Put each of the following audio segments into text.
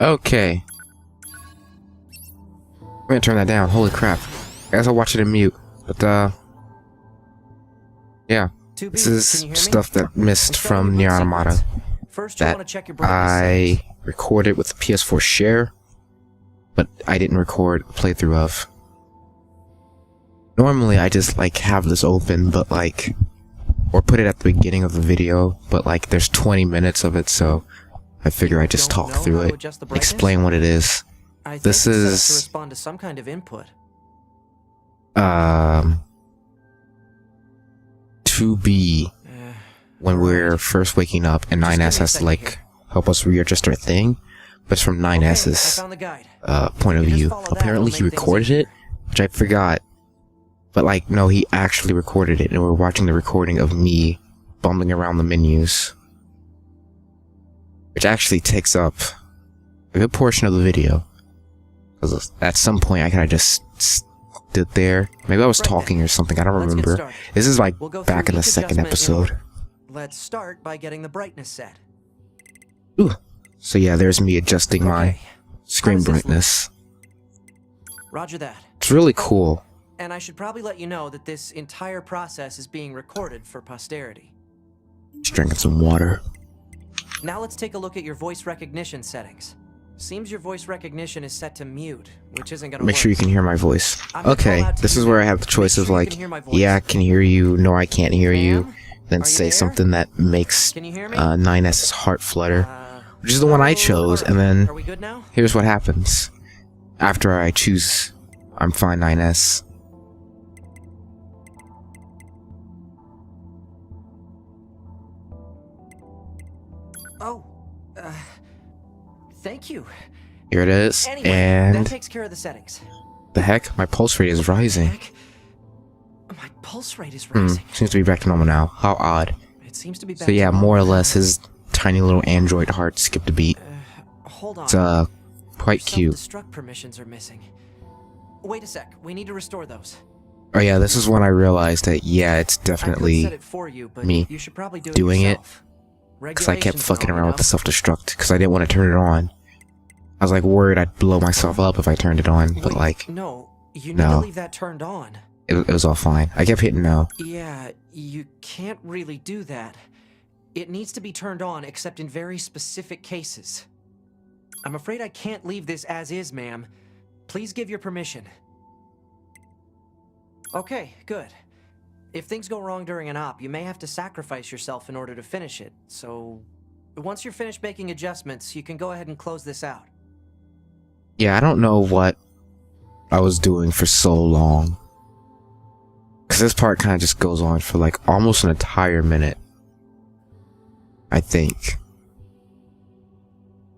Okay. I'm gonna turn that down. Holy crap. I guess I'll watch it in mute. But, yeah. This is stuff that missed from Nier Automata. That I recorded with the PS4 share, but I didn't record a playthrough of. Normally, I just, like, have this open, but, like, or put it at the beginning of the video, but, like, there's 20 minutes of it, so I figure I just talk through it, explain what it is. This is to respond to some kind of input. 2B when we're first waking up, and 9S has to like help us readjust our thing, but it's from 9S's point of view. Apparently he recorded it, which I forgot, but like no, he actually recorded it, and we're watching the recording of me bumbling around the menus, which actually takes up a good portion of the video. Because at some point I kind of just stood there. Maybe I was talking or something. I don't remember. This is like back in the second episode. Let's start by getting the brightness set. Ooh. So yeah, there's me adjusting my screen brightness. Roger that. It's really cool. And I should probably let you know that this entire process is being recorded for posterity. Just drinking some water. Now let's take a look at your voice recognition settings. Seems your voice recognition is set to mute, which isn't gonna Make sure you can hear my voice. Okay, this is where I have the choice of like, yeah, I can hear you, no, I can't hear you, then say something that makes 9S's heart flutter, which is the one I chose, and then here's what happens after I choose I'm fine 9S. Oh, thank you. Here it is, Anyway, and that takes care of the settings. the heck, my pulse rate is rising. My pulse rate is rising. Seems to be back to normal now. How odd. It seems to be back So yeah, to more or normal. less his tiny little android heart skipped a beat. Hold on. It's quite cute. Self-destruct permissions are missing. Wait a sec. We need to restore those. Oh yeah, this is when I realized that yeah, it's I could've definitely set it for you, but me you should probably do it doing it. yourself. Because I kept Regulations fucking don't, around you with the know? self-destruct because I didn't want to turn it on. I was like worried I'd blow myself up if I turned it on, but Wait, like no, you need no. to leave that turned on. it was all fine. I kept hitting no. Yeah, you can't really do that. It needs to be turned on except in very specific cases. I'm afraid I can't leave this as is, ma'am. Please give your permission. Okay, good. If things go wrong during an op, you may have to sacrifice yourself in order to finish it, so once you're finished making adjustments, you can go ahead and close this out. Yeah, I don't know what I was doing for so long. Because this part kind of just goes on for like almost an entire minute. I think.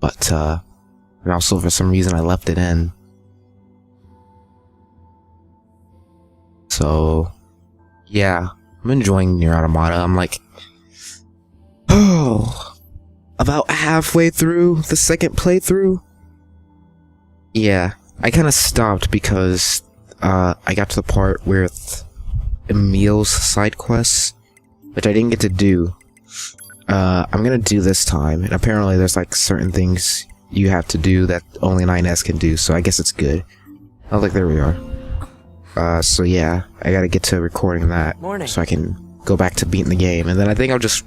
But, and also for some reason I left it in. So, yeah, I'm enjoying Nier Automata. I'm like, oh, about halfway through the second playthrough. Yeah, I kind of stopped because I got to the part with Emil's side quests, which I didn't get to do. I'm gonna do this time, and apparently there's like certain things you have to do that only 9S can do, so I guess it's good. Oh, like there we are. So yeah, I gotta get to recording that so I can go back to beating the game, and then I think I'll just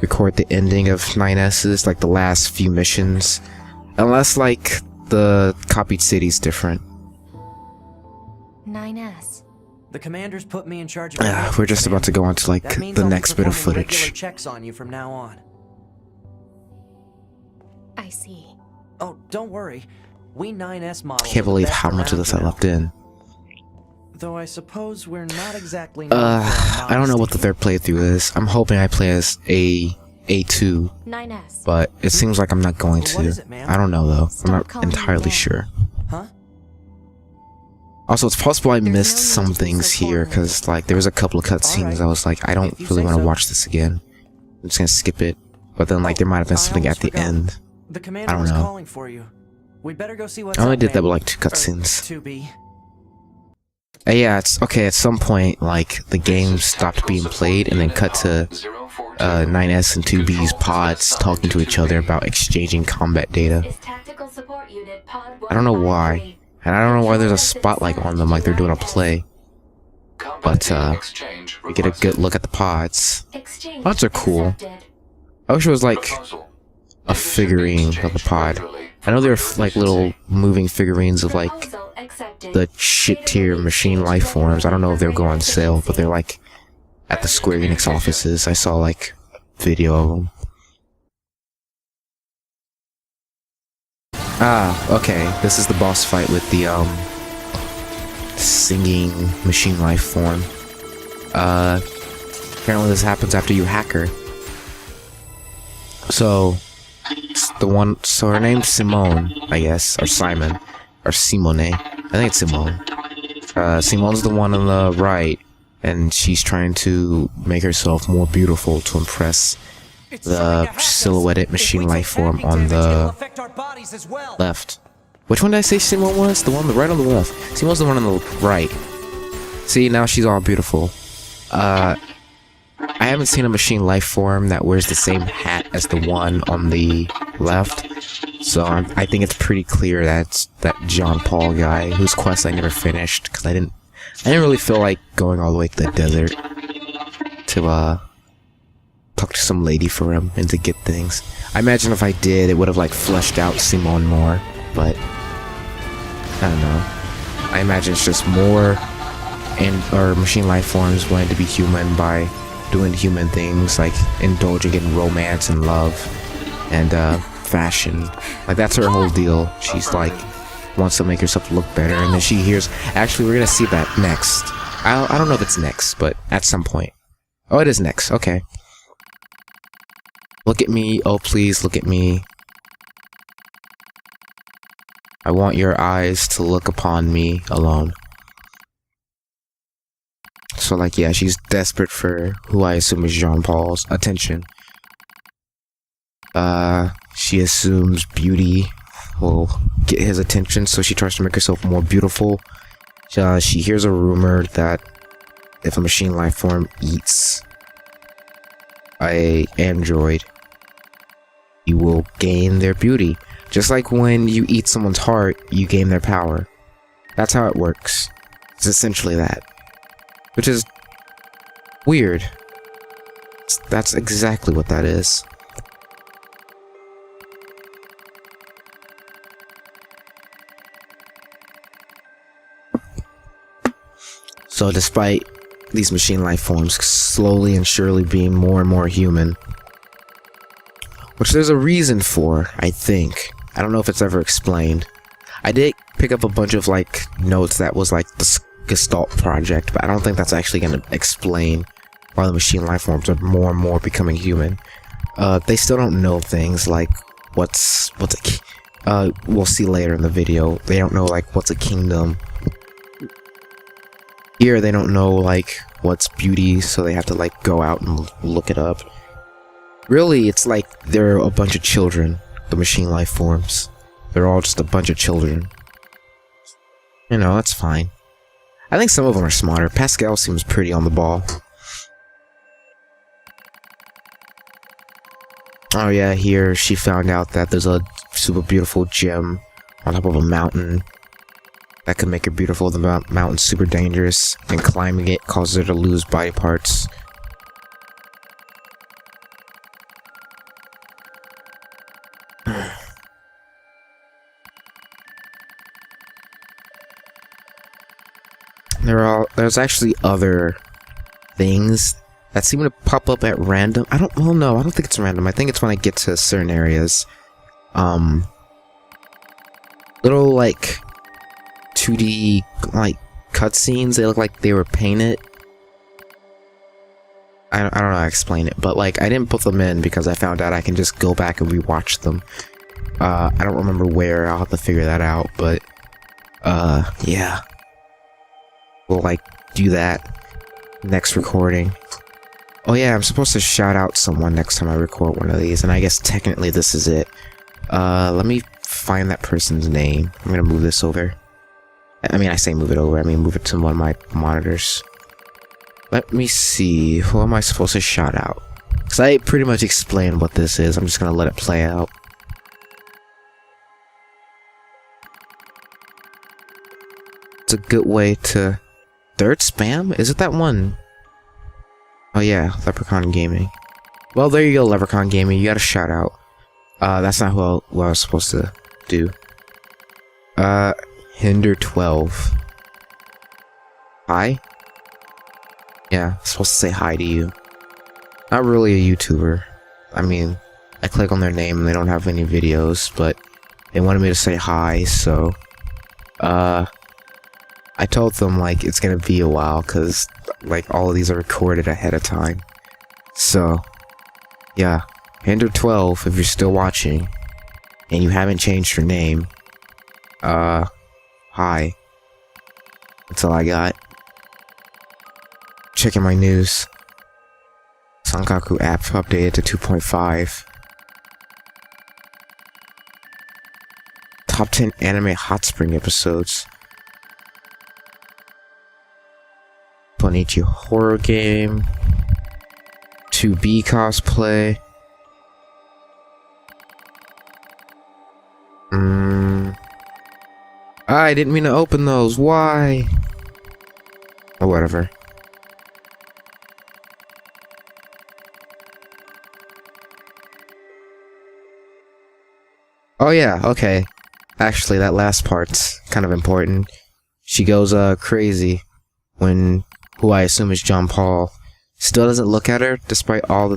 record the ending of 9S's, like the last few missions, unless like the copied city's different. 9S. The commanders put me in charge of We're just about to go on to like That means the I'll be next bit of performing regular footage. checks on you from now on. I see. Oh, don't worry. We 9S models. I can't believe how much of this I left in. Though I suppose we're not exactly. I don't know what the third playthrough is. I'm hoping I play as A2, 9S. but it seems like I'm not going What to. is it, ma'am? I don't know though. I'm Stop not calling me entirely ma'am. sure. Huh? Also, it's possible I There's missed no need some to be things so here, formal. because like there was a couple of cutscenes Alright. I was like, I don't If you really say want to so. watch this again. I'm just gonna skip it. But then like there might have been I something at almost the forgot. end. The I commander don't was know. calling for you. We'd better go see what's I only up, did that ma'am. with like 2 cutscenes. 2B. Yeah, it's okay. At some point, like the game stopped being played, and then cut to 9S and 2B's pods talking to each other about exchanging combat data. Is tactical support I don't know why. And I don't know why there's a spotlight on them like they're doing a play. But, we get a good look at the pods. Pods are cool. I wish it was like a figurine of a pod. I know they're like little moving figurines of like the shit tier machine life forms. I don't know if they'll go on sale, but they're like at the Square Enix offices. I saw like video of them. Ah, okay. This is the boss fight with the singing machine life form. Apparently this happens after you hack her. So her name's Simone, I guess, or Simon, or Simone. I think it's Simone. Simone's the one on the right, and she's trying to make herself more beautiful to impress the silhouetted machine life form on the left. Which one did I say Simone was? The one on the right or the left? Simone's the one on the right. See, now she's all beautiful. I haven't seen a machine life form that wears the same hat as the one on the left, so I think it's pretty clear that's that John Paul guy whose quest I never finished because I didn't really feel like going all the way to the desert to talk to some lady for him and to get things. I imagine if I did, it would have like fleshed out Simone more, but I don't know. I imagine it's just more or machine life forms wanting to be human by doing human things like indulging in romance and love and fashion. Like that's her whole deal. She's like wants to make herself look better, and then she hears. Actually, we're gonna see that next. I don't know if it's next, but at some point. Oh, it is next. Okay. Look at me. Oh, please look at me. I want your eyes to look upon me alone. So, like, yeah, she's desperate for who I assume is Jean Paul's attention. She assumes beauty will get his attention, so she tries to make herself more beautiful. She hears a rumor that if a machine life form eats a android, you will gain their beauty. Just like when you eat someone's heart, you gain their power. That's how it works. It's essentially that. Which is weird. That's exactly what that is. So despite these machine life forms slowly and surely being more and more human, which there's a reason for, I think. I don't know if it's ever explained. I did pick up a bunch of like notes that was like the Gestalt project, but I don't think that's actually going to explain why the machine life forms are more and more becoming human. They still don't know things like what's a we'll see later in the video. They don't know like what's a kingdom. Here they don't know like what's beauty, so they have to like go out and look it up. Really, it's like they're a bunch of children, the machine life forms. They're all just a bunch of children. You know, that's fine. I think some of them are smarter. Pascal seems pretty on the ball. Oh yeah, here she found out that there's a super beautiful gem on top of a mountain that could make her beautiful. The mountain's super dangerous, and climbing it causes her to lose body parts. There's actually other things that seem to pop up at random. I don't think it's random. I think it's when I get to certain areas. Little like 2D like cutscenes. They look like they were painted. I don't know how to explain it, but like I didn't put them in because I found out I can just go back and rewatch them. I don't remember where. I'll have to figure that out, but yeah. We'll like do that next recording. Oh yeah, I'm supposed to shout out someone next time I record one of these, and I guess technically this is it. Let me find that person's name. I'm gonna move this over. I mean, I say move it over, I mean move it to one of my monitors. Let me see, who am I supposed to shout out? Because I pretty much explained what this is, I'm just gonna let it play out. It's a good way to... Dirt spam? Is it that one? Oh yeah, Leprechaun Gaming. Well, there you go, Leprechaun Gaming. You got a shout out. That's not who I was supposed to do. Hinder 12. Hi? Yeah, I'm supposed to say hi to you. Not really a YouTuber. I mean, I click on their name and they don't have any videos, but they wanted me to say hi, so... I told them, like, it's gonna be a while, cause, like, all of these are recorded ahead of time. So, yeah. Hinder 12, if you're still watching, and you haven't changed your name, hi. That's all I got. Checking my news. Sankaku app updated to 2.5. Top 10 anime hot spring episodes. Bonichi horror game. 2B cosplay. I didn't mean to open those. Why? Or whatever. Oh yeah, okay. Actually, that last part's kind of important. She goes, crazy when who I assume is John Paul still doesn't look at her despite all the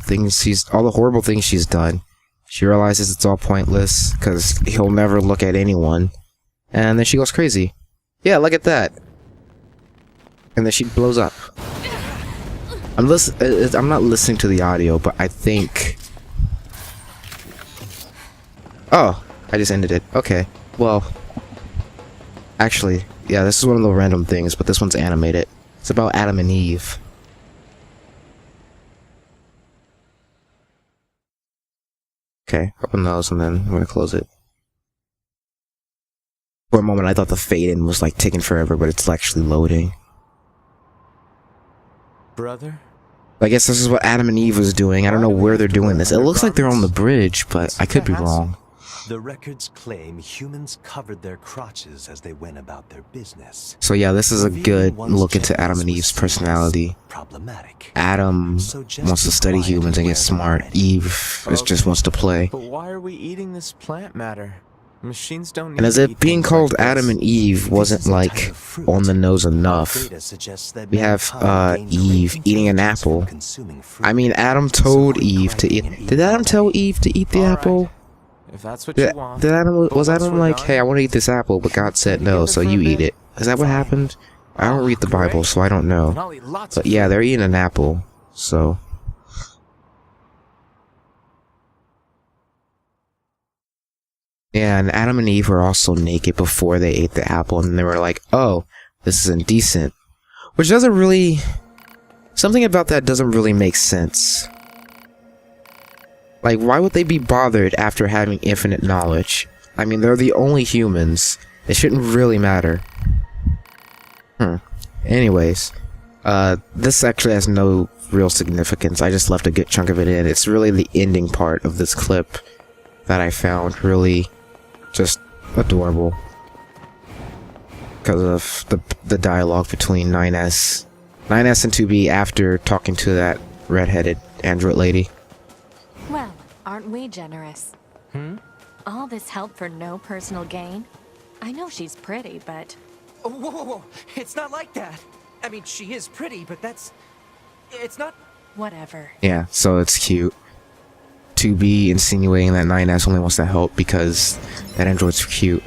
horrible things she's done. She realizes it's all pointless because he'll never look at anyone. And then she goes crazy. Yeah, look at that. And then she blows up. I'm not listening to the audio, but I think... Oh, I just ended it. Okay, well... Actually, yeah, this is one of the random things, but this one's animated. It's about Adam and Eve. Okay, open those and then I'm gonna close it. For a moment I thought the fade-in was like taking forever, but it's actually loading. Brother? I guess this is what Adam and Eve was doing. I don't know where they're doing this. It looks like they're on the bridge, but I could be wrong. The records claim humans covered their crotches as they went about their business. So yeah, this is a good look into Adam and Eve's personality. Adam wants to study humans and get smart. Eve just wants to play. But why are we eating this plant matter? Machines don't need And as to if eat being things called like Adam this. and Eve wasn't like on the nose enough, we have Eve eating an apple. I mean, Adam told Eve to eat. Did Adam tell Eve to eat the apple? If that's what you want. Was Adam like, hey, I want to eat this apple, but God said no, so you eat it? Is that what happened? I don't read the Bible, so I don't know. I'll eat lots But of yeah, they're eating an apple, so... Yeah, and Adam and Eve were also naked before they ate the apple, and they were like, oh, this is indecent. Which doesn't really... Something about that doesn't really make sense. Like, why would they be bothered after having infinite knowledge? I mean, they're the only humans. It shouldn't really matter. Anyways, this actually has no real significance. I just left a good chunk of it in. It's really the ending part of this clip that I found really just adorable. Because of the dialogue between 9S and 2B after talking to that redheaded android lady. Well, aren't we generous? All this help for no personal gain? I know she's pretty, but... Oh, whoa, whoa, whoa. It's not like that. I mean, she is pretty, but it's not... Whatever. Yeah, so it's cute. 2B insinuating that 9S only wants to help because that android's cute.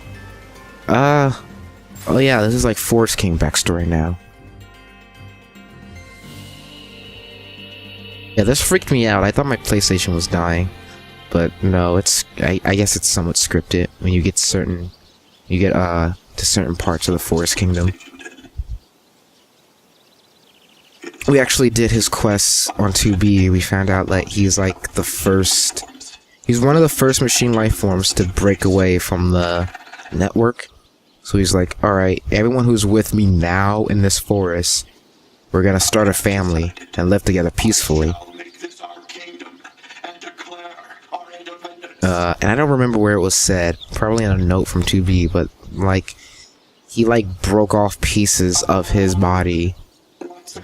Oh yeah, this is like Force King backstory now. Yeah, this freaked me out. I thought my PlayStation was dying. But no, I guess it's somewhat scripted when you get to certain parts of the Forest Kingdom. We actually did his quests on 2B. We found out that he's like he's one of the first machine life forms to break away from the network. So he's like, alright, everyone who's with me now in this forest, we're gonna start a family and live together peacefully. And I don't remember where it was said, probably on a note from 2B, but like, he like broke off pieces of his body,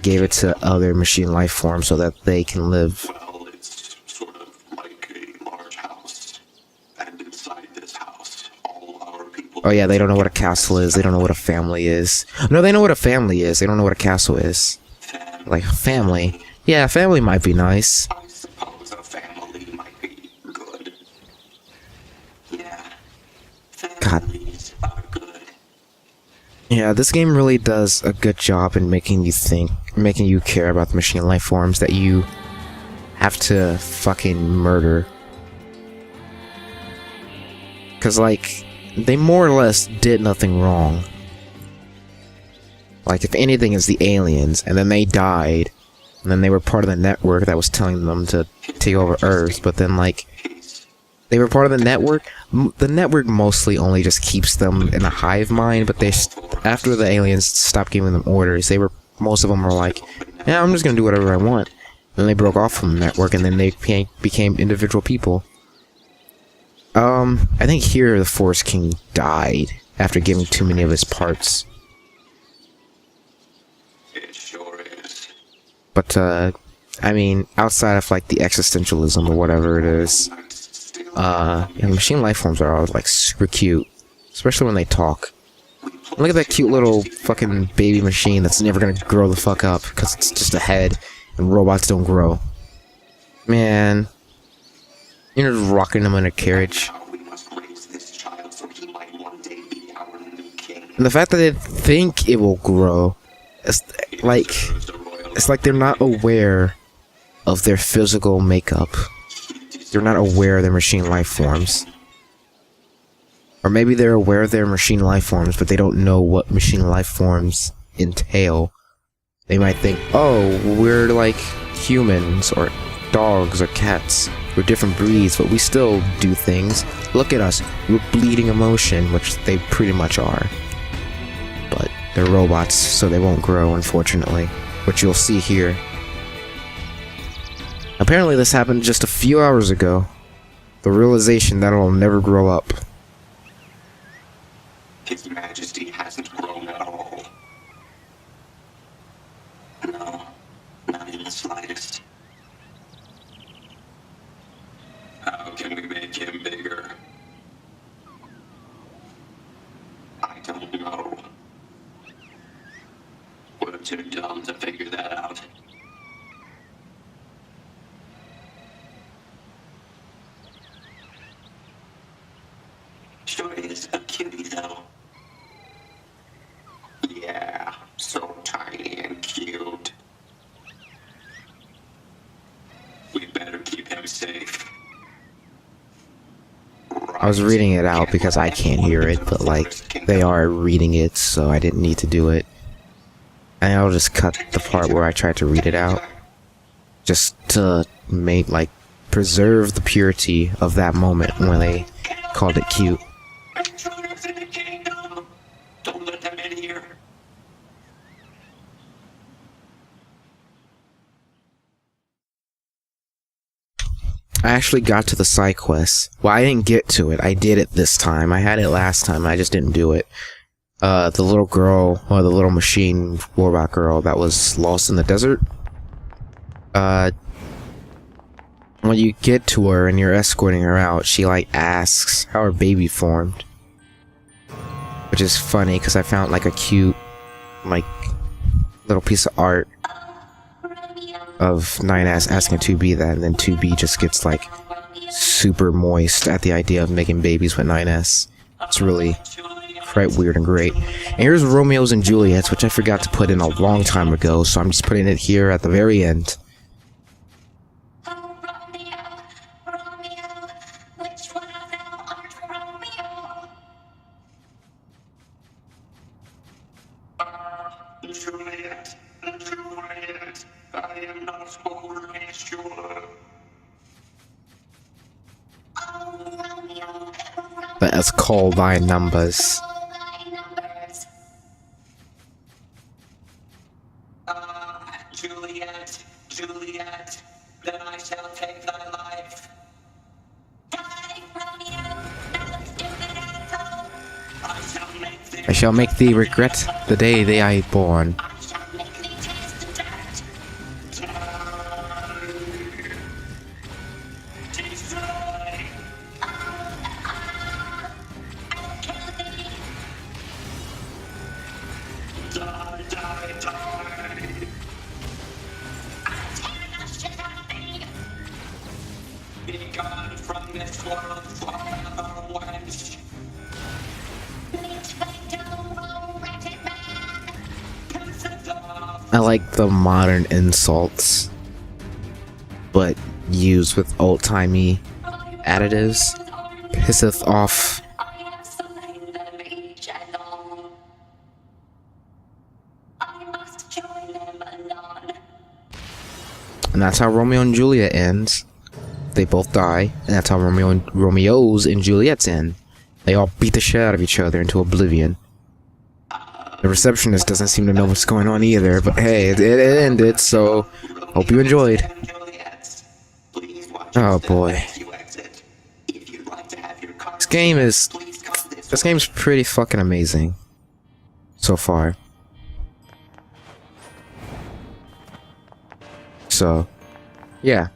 gave it to other machine life forms so that they can live. Well, it's sort of like a large house, and inside this house, all our people... Oh yeah, they don't know what a castle is, they don't know what a family is. No, they know what a family is, they don't know what a castle is. Like, family. Yeah, family might be nice. I suppose a family might be good. Yeah, God. families are good. Yeah, this game really does a good job in making you think, making you care about the machine life forms that you have to fucking murder. Cause like, they more or less did nothing wrong. Like, if anything, it's the aliens, and then they died, and then they were part of the network that was telling them to take over Earth, but then like, they were part of the network. The network mostly only just keeps them in a hive mind, but they, after the aliens stopped giving them orders, most of them were like, yeah, I'm just gonna do whatever I want. Then they broke off from the network, and then they became individual people. I think here the Forest King died after giving too many of his parts. It sure is. But, I mean, outside of, like, the existentialism or whatever it is, yeah, machine life forms are always, like, super cute. Especially when they talk. Look at that cute little fucking baby machine that's never gonna grow the fuck up, because it's just a head, and robots don't grow. Man. You're just rocking them in a carriage. We must raise this child so he might one day be our new king. And the fact that they think it will grow, it's like they're not aware of their physical makeup. They're not aware of their machine life forms. Or maybe they're aware of their machine life forms, but they don't know what machine life forms entail. They might think, oh, we're like humans, or dogs, or cats. We're different breeds, but we still do things. Look at us, we're bleeding emotion, which they pretty much are. But they're robots, so they won't grow, unfortunately. Which you'll see here. Apparently this happened just a few hours ago. The realization that it'll never grow up. His Majesty hasn't grown at all. No, not in the slightest. How can we make him bigger? I don't know. We're too dumb to figure that out. Sure is a cutie, though. Yeah, so tiny and cute. We better keep him safe. I was reading it out because I can't hear it, but like, they are reading it, so I didn't need to do it. And I'll just cut the part where I tried to read it out. Just to make, like, preserve the purity of that moment when they called it cute. Intruders in the kingdom! Don't let them in here. I actually got to the side quest. Well, I didn't get to it. I did it this time. I had it last time. I just didn't do it. The little girl, or the little machine robot girl that was lost in the desert. When you get to her and you're escorting her out, she like asks how her baby formed. Which is funny because I found like a cute, like, little piece of art of 9S asking 2B that, and then 2B just gets like super moist at the idea of making babies with 9S. It's really quite weird and great. And here's Romeos and Juliets, which I forgot to put in a long time ago, so I'm just putting it here at the very end. Juliet, Juliet, I am not overly sure. Let us call thy numbers. Juliet, Juliet, then I shall take thy life. I shall make thee regret the day they I born. I like the modern insults, but used with old-timey additives. Pisseth off. And that's how Romeo and Juliet ends. They both die, and that's how Romeos and Juliets end. They all beat the shit out of each other into oblivion. The receptionist doesn't seem to know what's going on either, but hey, it ended, so hope you enjoyed. Oh boy. This game's pretty fucking amazing so far. So, yeah.